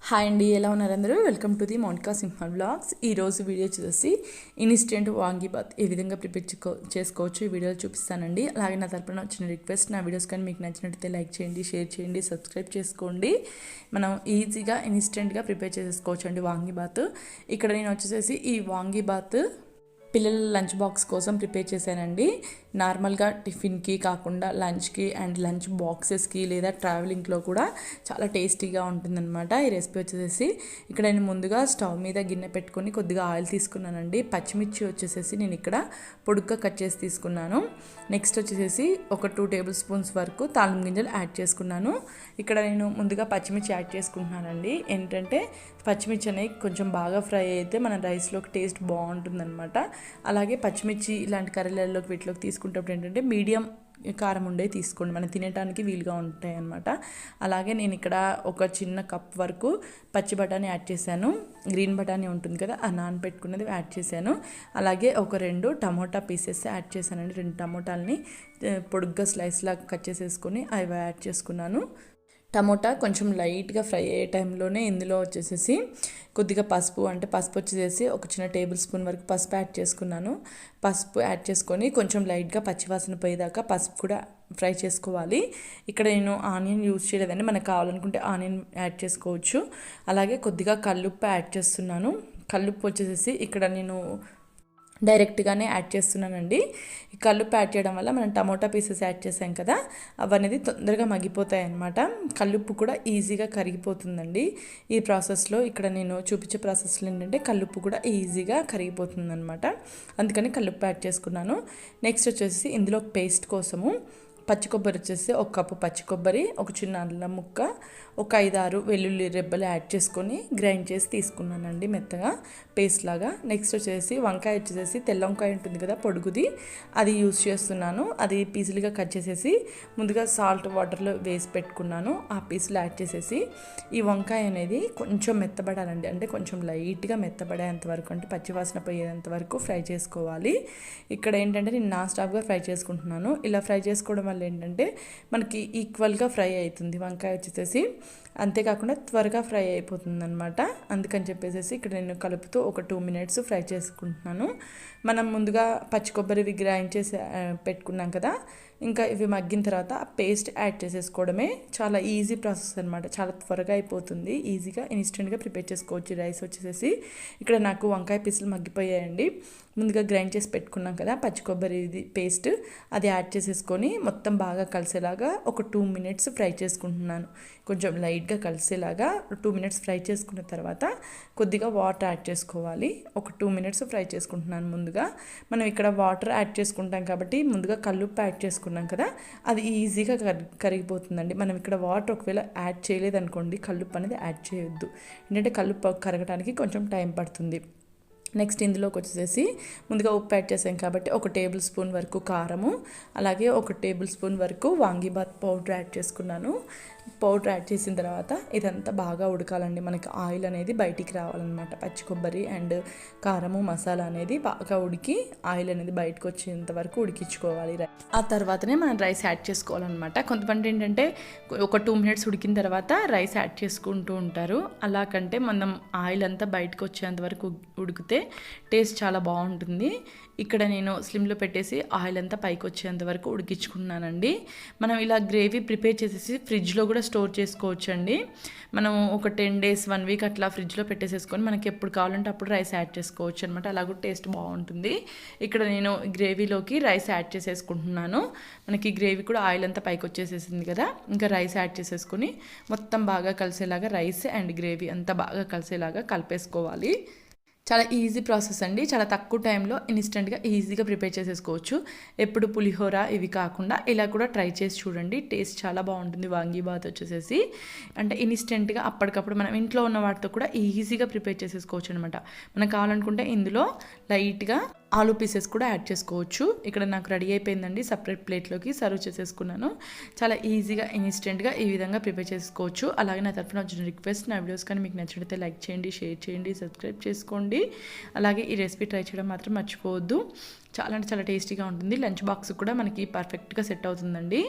Hi అండి, ఎలా ఉన్నారు అందరూ? Welcome to the Mounika Simha vlogs. ఈరోజు వీడియో చూసి ఇన్స్టెంట్ వాంగీబాత్ ఏ విధంగా ప్రిపేర్ చేసుకోవచ్చు ఈ వీడియోలో చూపిస్తానండి. అలాగే నా తరపున వచ్చిన రిక్వెస్ట్, నా వీడియోస్ కానీ మీకు నచ్చినట్లయితే లైక్ చేయండి, షేర్ చేయండి, సబ్స్క్రైబ్ చేసుకోండి. మనం ఈజీగా ఇన్స్టెంట్గా ప్రిపేర్ చేసుకోవచ్చు అండి వాంగీబాత్. ఇక్కడ నేను వచ్చేసి ఈ వాంగీబాత్ పిల్లల లంచ్ బాక్స్ కోసం ప్రిపేర్ చేశానండి. నార్మల్గా టిఫిన్కి కాకుండా లంచ్కి అండ్ లంచ్ బాక్సెస్కి లేదా ట్రావెలింగ్లో కూడా చాలా టేస్టీగా ఉంటుందన్నమాట. ఈ రెసిపీ వచ్చేసి ఇక్కడ నేను ముందుగా స్టవ్ మీద గిన్నె పెట్టుకొని కొద్దిగా ఆయిల్ తీసుకున్నానండి. పచ్చిమిర్చి వచ్చేసి నేను ఇక్కడ పొడుగ్గా కట్ చేసి తీసుకున్నాను. నెక్స్ట్ వచ్చేసి ఒక 2 టేబుల్ స్పూన్స్ వరకు తాళం గింజలు యాడ్ చేసుకున్నాను. ఇక్కడ నేను ముందుగా పచ్చిమిర్చి యాడ్ చేసుకుంటున్నానండి. ఏంటంటే పచ్చిమిర్చి అనేవి కొంచెం బాగా ఫ్రై అయితే మన రైస్లోకి టేస్ట్ బాగుంటుందన్నమాట. అలాగే పచ్చిమిర్చి ఇలాంటి కర్రీలలోకి వీటిలోకి తీసుకుంటప్పుడు ఏంటంటే మీడియం కారం ఉండే తీసుకోండి, మనం తినడానికి వీలుగా ఉంటాయి అన్నమాట. అలాగే నేను ఇక్కడ ఒక చిన్న కప్ వరకు పచ్చి బఠానీ యాడ్ చేశాను. గ్రీన్ బఠానీ ఉంటుంది కదా, ఆ నానబెట్టుకున్నది యాడ్ చేశాను. అలాగే ఒక 2 టమోటా పీసెస్ యాడ్ చేశానండి. 2 టమోటాలని పొడుగ్గా స్లైస్ లాగా కట్ చేసేసుకొని అవి యాడ్ చేసుకున్నాను. టమోటా కొంచెం లైట్గా ఫ్రై అయ్యే టైంలోనే ఇందులో వచ్చేసి కొద్దిగా పసుపు వచ్చేసి ఒక చిన్న టేబుల్ స్పూన్ వరకు పసుపు యాడ్ చేసుకున్నాను. పసుపు యాడ్ చేసుకొని కొంచెం లైట్గా పచ్చివాసన పోయేదాకా పసుపు కూడా ఫ్రై చేసుకోవాలి. ఇక్కడ నేను ఆనియన్ యూజ్ చేయలేదండి, మనకు కావాలనుకుంటే ఆనియన్ యాడ్ చేసుకోవచ్చు. అలాగే కొద్దిగా కల్లుప్పు యాడ్ చేస్తున్నాను. కల్లుప్పు వచ్చేసి ఇక్కడ నేను డైరెక్ట్గానే యాడ్ చేస్తున్నానండి. ఈ కల్లుప్పు యాడ్ చేయడం వల్ల మనం టమోటా పీసెస్ యాడ్ చేసాం కదా, అవన్నీ తొందరగా మగ్గిపోతాయి అన్నమాట. కల్లుప్పు కూడా ఈజీగా కరిగిపోతుందండి ఈ ప్రాసెస్లో. ఇక్కడ నేను చూపించే ప్రాసెస్లో ఏంటంటే కల్లుప్పు కూడా ఈజీగా కరిగిపోతుంది అనమాట. అందుకని కల్లుప్పు యాడ్ చేసుకున్నాను. నెక్స్ట్ వచ్చేసి ఇందులో పేస్ట్ కోసము పచ్చి కొబ్బరి వచ్చేసి ఒక కప్పు పచ్చి కొబ్బరి, ఒక చిన్న అల్లం ముక్క, ఒక 5-6 వెల్లుల్లి రెబ్బలు యాడ్ చేసుకొని గ్రైండ్ చేసి తీసుకున్నానండి మెత్తగా పేస్ట్ లాగా. నెక్స్ట్ వచ్చేసి వంకాయ వచ్చేసి తెల్ల వంకాయ ఉంటుంది కదా పొడుగుది, అది యూజ్ చేస్తున్నాను. అది పీసులుగా కట్ చేసేసి ముందుగా సాల్ట్ వాటర్లో వేసి పెట్టుకున్నాను. ఆ పీసులు యాడ్ చేసేసి ఈ వంకాయ అనేది కొంచెం మెత్తబడాలండి, అంటే కొంచెం లైట్గా మెత్తబడేంత వరకు, అంటే పచ్చివాసన పోయేంత వరకు ఫ్రై చేసుకోవాలి. ఇక్కడ ఏంటంటే నేను నాన్ స్టాప్గా ఫ్రై చేసుకుంటున్నాను. ఇలా ఫ్రై చేసుకోవడం వల్ల ఏంటంటే మనకి ఈక్వల్గా ఫ్రై అవుతుంది వంకాయ వచ్చేసి, అంతేకాకుండా త్వరగా ఫ్రై అయిపోతుంది అనమాట. అందుకని చెప్పేసి ఇక్కడ నేను కలుపుతూ ఒక 2 మినిట్స్ ఫ్రై చేసుకుంటున్నాను. మనం ముందుగా పచ్చి కొబ్బరి గ్రైండ్ చేసి పెట్టుకున్నాం కదా, ఇంకా ఇవి మగ్గిన తర్వాత పేస్ట్ యాడ్ చేసేసుకోవడమే. చాలా ఈజీ ప్రాసెస్ అనమాట, చాలా త్వరగా అయిపోతుంది, ఈజీగా ఇన్స్టెంట్గా ప్రిపేర్ చేసుకోవచ్చు. రైస్ వచ్చేసి ఇక్కడ నాకు వంకాయ పీసులు మగ్గిపోయాయండి. ముందుగా గ్రైండ్ చేసి పెట్టుకున్నాం కదా పచ్చి కొబ్బరి పేస్ట్, అది యాడ్ చేసేసుకొని మొత్తం బాగా కలిసేలాగా ఒక 2 మినిట్స్ ఫ్రై చేసుకుంటున్నాను. కొంచెం లైట్గా కలిసేలాగా 2 మినిట్స్ ఫ్రై చేసుకున్న తర్వాత కొద్దిగా వాటర్ యాడ్ చేసుకోవాలి. ఒక 2 మినిట్స్ ఫ్రై చేసుకుంటున్నాను. ముందుగా మనం ఇక్కడ వాటర్ యాడ్ చేసుకుంటాం కాబట్టి ముందుగా కల్లుప్పు యాడ్ చేసుకున్నాం కదా, అది ఈజీగా కరిగిపోతుందండి. మనం ఇక్కడ వాటర్ ఒకవేళ యాడ్ చేయలేదనుకోండి, కల్లుప్పు అనేది యాడ్ చేయొద్దు, ఏంటంటే కల్లుప్పు కరగడానికి కొంచెం టైం పడుతుంది. నెక్స్ట్ ఇందులోకి వచ్చేసి ముందుగా ఉప్పు యాడ్ చేసాం కాబట్టి ఒక టేబుల్ స్పూన్ వరకు కారము, అలాగే ఒక టేబుల్ స్పూన్ వరకు వాంగీబాత్ పౌడర్ యాడ్ చేసుకున్నాను. పౌడర్ యాడ్ చేసిన తర్వాత ఇదంతా బాగా ఉడకాలండి, మనకి ఆయిల్ అనేది బయటికి రావాలన్నమాట. పచ్చి కొబ్బరి అండ్ కారము మసాలా అనేది బాగా ఉడికి ఆయిల్ అనేది బయటకు వచ్చేంత వరకు ఉడికించుకోవాలి. ఆ తర్వాతనే మనం రైస్ యాడ్ చేసుకోవాలన్నమాట. కొంతమంది ఏంటంటే ఒక 2 మినిట్స్ ఉడికిన తర్వాత రైస్ యాడ్ చేసుకుంటూ ఉంటారు. అలా కంటే మనం ఆయిల్ అంతా బయటకు వచ్చేంత వరకు ఉడికితే టేస్ట్ చాలా బాగుంటుంది. ఇక్కడ నేను స్లిమ్లో పెట్టేసి ఆయిల్ అంతా పైకి వచ్చేంత వరకు ఉడికించుకున్నానండి. మనం ఇలా గ్రేవీ ప్రిపేర్ చేసేసి ఫ్రిడ్జ్లో కూడా స్టోర్ చేసుకోవచ్చు అండి. మనం ఒక 10 days 1 week అట్లా ఫ్రిడ్జ్లో పెట్టేసేసుకొని మనకి ఎప్పుడు కావాలంటే అప్పుడు రైస్ యాడ్ చేసుకోవచ్చు అనమాట. అలా కూడా టేస్ట్ బాగుంటుంది. ఇక్కడ నేను గ్రేవీలోకి రైస్ యాడ్ చేసేసుకుంటున్నాను. మనకి గ్రేవీ కూడా ఆయిల్ అంతా పైకి వచ్చేసేసింది కదా, ఇంకా రైస్ యాడ్ చేసేసుకొని మొత్తం బాగా కలిసేలాగా రైస్ అండ్ గ్రేవీ అంతా బాగా కలిసేలాగా కలిపేసుకోవాలి. చాలా ఈజీ ప్రాసెస్ అండి, చాలా తక్కువ టైంలో ఇన్స్టెంట్గా ఈజీగా ప్రిపేర్ చేసేసుకోవచ్చు. ఎప్పుడు పులిహోర ఇవి కాకుండా ఇలా కూడా ట్రై చేసి చూడండి, టేస్ట్ చాలా బాగుంటుంది. వాంగీబాత్ వచ్చేసి అంటే ఇన్స్టెంట్గా అప్పటికప్పుడు మనం ఇంట్లో ఉన్న వాటితో కూడా ఈజీగా ప్రిపేర్ చేసేసుకోవచ్చు అనమాట. మనకు కావాలనుకుంటే ఇందులో లైట్గా ఆలు పీసెస్ కూడా యాడ్ చేసుకోవచ్చు. ఇక్కడ నాకు రెడీ అయిపోయిందండి, సపరేట్ ప్లేట్లోకి సర్వ్ చేసేసుకున్నాను. చాలా ఈజీగా ఇన్స్టెంట్గా ఈ విధంగా ప్రిపేర్ చేసుకోవచ్చు. అలాగే నా తరఫున వచ్చిన రిక్వెస్ట్, నా వీడియోస్ కానీ మీకు నచ్చినట్లయితే లైక్ చేయండి, షేర్ చేయండి, సబ్స్క్రైబ్ చేసుకోండి. అలాగే ఈ రెసిపీ ట్రై చేయడం మాత్రం మర్చిపోవద్దు. చాలా అంటే చాలా టేస్టీగా ఉంటుంది. లంచ్ బాక్స్ కూడా మనకి పర్ఫెక్ట్గా సెట్ అవుతుందండి.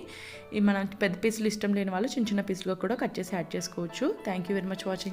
ఈ మన పెద్ద పీసులు ఇష్టం లేని వాళ్ళు చిన్న చిన్న పీసులుగా కూడా కట్ చేసి యాడ్ చేసుకోవచ్చు. Thank you very much watching.